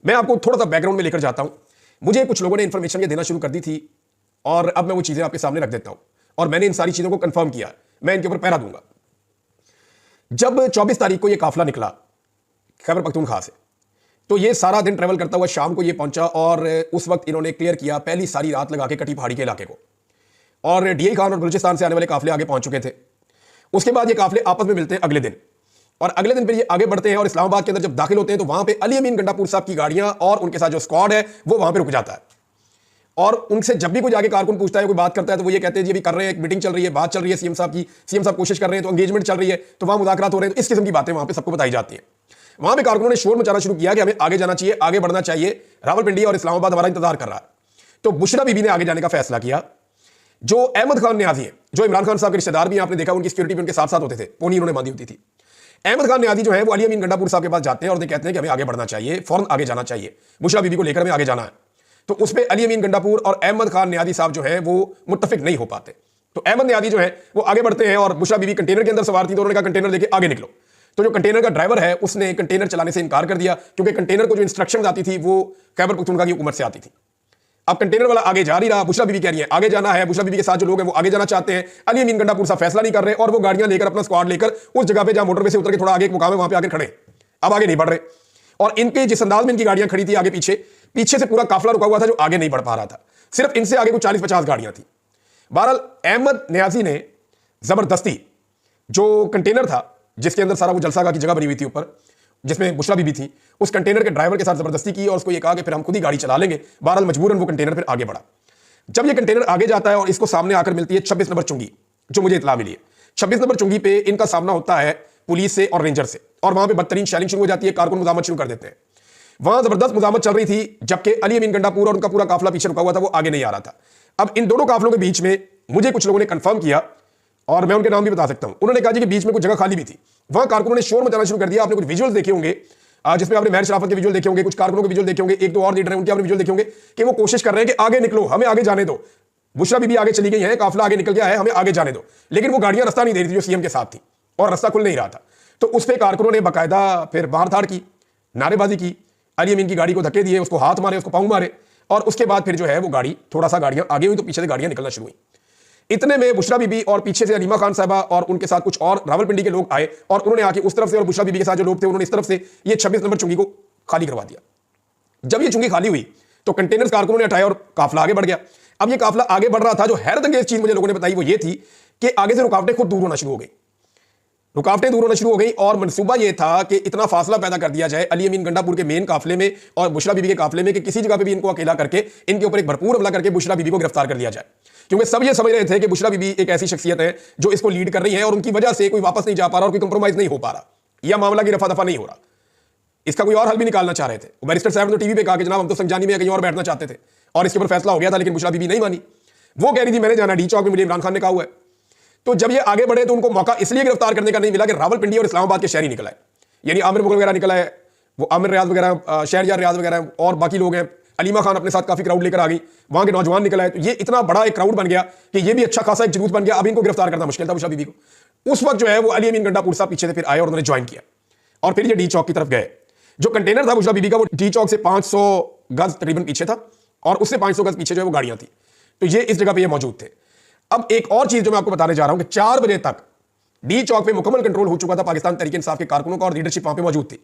मैं आपको थोड़ा सा बैकग्राउंड में लेकर जाता हूं। मुझे कुछ लोगों ने इंफॉर्मेशन ये देना शुरू कर दी थी और अब मैं वो चीजें आपके सामने रख देता हूं और मैंने इन सारी चीजों को कंफर्म किया। मैं इनके ऊपर पहरा दूंगा। जब 24 तारीख को ये काफिला निकला खैबर पख्तूनख्वा से, तो ये सारा दिन ट्रेवल करता हुआ शाम को ये पहुंचा और उस वक्त इन्होंने क्लियर किया पहली सारी रात लगा के कटी पहाड़ी के इलाके को, और डीआई खान और बलूचिस्तान से आने वाले काफिले आगे पहुंच चुके थे। उसके बाद ये काफिले आपस में मिलते हैं अगले दिन, और अगले दिन फिर ये आगे बढ़ते हैं और इस्लामाबाद के अंदर जब दाखिल होते हैं तो वहां पे अली अमीन गंडापुर साहब की गाड़ियां और उनके साथ जो स्क्वाड है वो वहां पे रुक जाता है। और उनसे जब भी कोई जाके कारकुन पूछता है, कोई बात करता है, तो वो ये कहते हैं जी अभी कर रहे हैं, एक मीटिंग चल रही है, बात चल रही है सीएम साहब की, सीएम साहब कोशिश कर रहे हैं, तो एंगेजमेंट चल रही है, तो वहां मुज़ाकरात हो रहे हैं। तो इस किस्म की बातें वहां पे सबको बताई जाती हैं। वहां पे कारकुनों ने शोर मचाना शुरू किया कि हमें आगे जाना चाहिए, आगे बढ़ना चाहिए, रावलपिंडी और इस्लामाबाद हमारा इंतजार कर रहा है। तो बुशरा बीबी ने आगे जाने का फैसला किया। जो अहमद खान न्याजी है, जो इमरान खान साहब के रिश्तेदार भी आपने देखा, उनकी सिक्योरिटी भी उनके साथ साथ होते थे, पोनी उन्होंने बांधी होती थी। अहमद खान न्याजी जो है वो अली अमीन गंडापुर साहब के पास जाते हैं और कहते हैं कि हमें आगे बढ़ना चाहिए, फौरन आगे जाना चाहिए, बुशरा बीबी को लेकर हमें आगे जाना है। तो उस पर अली अमीन गंडापुर और अहमद खान न्याजी साहब जो है वो मुत्तफिक नहीं हो पाते। तो अहमद न्याजी जो है वो आगे बढ़ते हैं और बुशरा बीबी कंटेनर के अंदर सवार थी, तो उन्होंने कहा कंटेनर लेके आगे निकलो। तो जो कंटेनर का ड्राइवर है उसने कंटेनर चलाने से इनकार कर दिया, क्योंकि कंटेनर को जो इंस्ट्रक्शन आती थी वो खैबर पख्तूनख्वा की हुकूमत से आती थी। अब कंटेनर वाला आगे जा ही रहा, बुशरा बीबी कह रही है आगे जाना है, बुशरा बीबी के साथ जो लोग हैं वो आगे जाना चाहते हैं। अली अमीन गंडापुर साहब फैसला नहीं कर रहे और वो गाड़ियां लेकर अपना स्क्वाड लेकर उस जगह पे जहां मोटरवे से उतर के थोड़ा आगे एक मुकाम है वहां पे आकर खड़े, अब आगे नहीं बढ़ रहे। और इनके जिस अंदाज में इनकी गाड़ियां खड़ी थी आगे पीछे, पीछे से पूरा काफिला रुका हुआ था जो आगे नहीं बढ़ पा रहा था, सिर्फ इनसे आगे कुछ 40-50 गाड़ियां थी। बहरहाल अहमद न्याजी ने जबरदस्ती जो कंटेनर था जिसके अंदर सारा वो जलसागाह की जगह बनी हुई थी ऊपर, जिसमें बुशरा बीबी थी, उस कंटेनर के ड्राइवर के साथ जबरदस्ती की और उसको ये कहा कि फिर हम खुद ही गाड़ी चला लेंगे। बहरहाल मजबूरन वो कंटेनर फिर आगे बढ़ा। जब ये कंटेनर आगे जाता है और इसको सामने आकर मिलती है 26 नंबर चुंगी, जो मुझे इतला मिली है, 26 नंबर चुंगी पे इनका सामना होता है पुलिस से और रेंजर से, और वहां पे बदतरीन शेलिंग शुरू हो जाती है, कारकुन मुजामत शुरू कर देते हैं। वहां जबरदस्त मुजामत चल रही थी, जबकि अली अमीन गंडापुर और उनका पूरा काफिला पीछे रुका हुआ था, वो आगे नहीं आ रहा था। अब इन दोनों काफिलों के बीच में मुझे कुछ लोगों ने कंफर्म किया और मैं उनके नाम भी बता सकता हूं। उन्होंने कहा जी कि बीच में कुछ जगह खाली भी थी, वहां कारकुनों ने शोर मचाना शुरू कर दिया। आपने कुछ विजुअल्स देखे होंगे जिसमें आपने महर शराफत के विजुअल देखे होंगे, कुछ कारकुनों के विजुअल देखे होंगे, एक दो और लीडर हैं उनके आपने विजुअल देखे होंगे कि वो कोशिश कर रहे हैं कि आगे निकलो, हमें आगे जाने दो, बुशरा बीबी आगे चली गई है, काफिला आगे निकल गया है, हमें आगे जाने दो। लेकिन वो गाड़ियां रास्ता नहीं दे रही थी जो सीएम के साथ थी और रास्ता खुल नहीं रहा था। तो उस पर कारकुनों ने बाकायदा फिर मारधाड़ की, नारेबाजी की, अली अमीन की गाड़ी को धक्के दिए, उसको हाथ मारे, उसको पांव मारे, और उसके बाद फिर जो है वो गाड़ी थोड़ा सा गाड़ियां आगे हुई तो पीछे से गाड़ियां निकलना शुरू हुई। इतने में बुशरा बीबी और पीछे से अलीमा खान साहबा और उनके साथ कुछ और रावलपिंडी के लोग आए और उन्होंने आके उस तरफ से और बुशरा बीबी के साथ जो लोग थे उन्होंने इस तरफ से ये 26 नंबर चुंगी को खाली करवा दिया। जब ये चुंगी खाली हुई तो कंटेनर कारकुनों ने हटाया और काफिला आगे बढ़ गया। अब ये काफिला आगे बढ़ रहा था, जो हैरतअंगेज चीज मुझे लोगों ने बताई वो ये थी कि आगे से रुकावटें खुद दूर होना शुरू हो गई, रुकावटें दूर होना शुरू हो गई, और मंसूबा यह था कि इतना फासला पैदा कर दिया जाए अली अमीन गंडापुर के मेन काफिले में और बुशरा बीबी के काफिले में कि किसी जगह पे भी इनको अकेला करके इनके ऊपर एक भरपूर हमला करके बुशरा बीबी को गिरफ्तार कर लिया जाए। क्योंकि सब ये समझ रहे थे कि बुशरा बीबी एक ऐसी शख्सियत है जो इसको लीड कर रही है और उनकी वजह से कोई वापस नहीं जा पा रहा और कोई कंप्रोमाइज नहीं हो पा रहा, यह मामला की रफा दफा नहीं हो रहा, इसका कोई और हल भी निकालना चाह रहे थे। बैरिस्टर साहब ने टीवी पे कहा कि जनाब हम तो संजानी में कहीं और बैठना चाहते थे और इसके ऊपर फैसला हो गया था, लेकिन बुशरा बीबी नहीं मानी। वो कह रही थी मैंने जाना डी चौक में, मुझे इमरान खान ने कहा हुआ है। तो जब ये आगे बढ़े तो उनको मौका इसलिए गिरफ्तार करने का नहीं मिला कि रावलपिंडी और इस्लामाबाद के शहरी निकला है, यानी आमिर मुगल वगैरह निकला है, वो आमिर रियाज वगैरह, शहरयार रियाज वगैरह और बाकी लोग हैं, अलीमा खान अपने साथ काफी क्राउड लेकर आ गई, वहां के नौजवान निकला है। तो ये इतना बड़ा एक क्राउड बन गया कि ये भी अच्छा खासा एक जुलूस बन गया। अब इनको गिरफ्तार करना मुश्किल था बुशरा बीबी को। उस वक्त जो है वो अली अमीन गंडापुर साहब पीछे से फिर आए और उन्होंने ज्वाइन किया और फिर ये डी चौक की तरफ गए। जो कंटेनर था बुशरा बीबी का वो डी चौक से 500 गज तकरीबन पीछे था और उससे 500 गज पीछे जो है वो गाड़ियां थी। तो ये इस जगह पे ये मौजूद थे। अब एक और चीज जो मैं आपको बताने जा रहा हूं कि 4 बजे तक डी चौक पे मुकम्मल कंट्रोल हो चुका था पाकिस्तान तहरीक इंसाफ के कारकुनों का और लीडरशिप वहां पे मौजूद थी।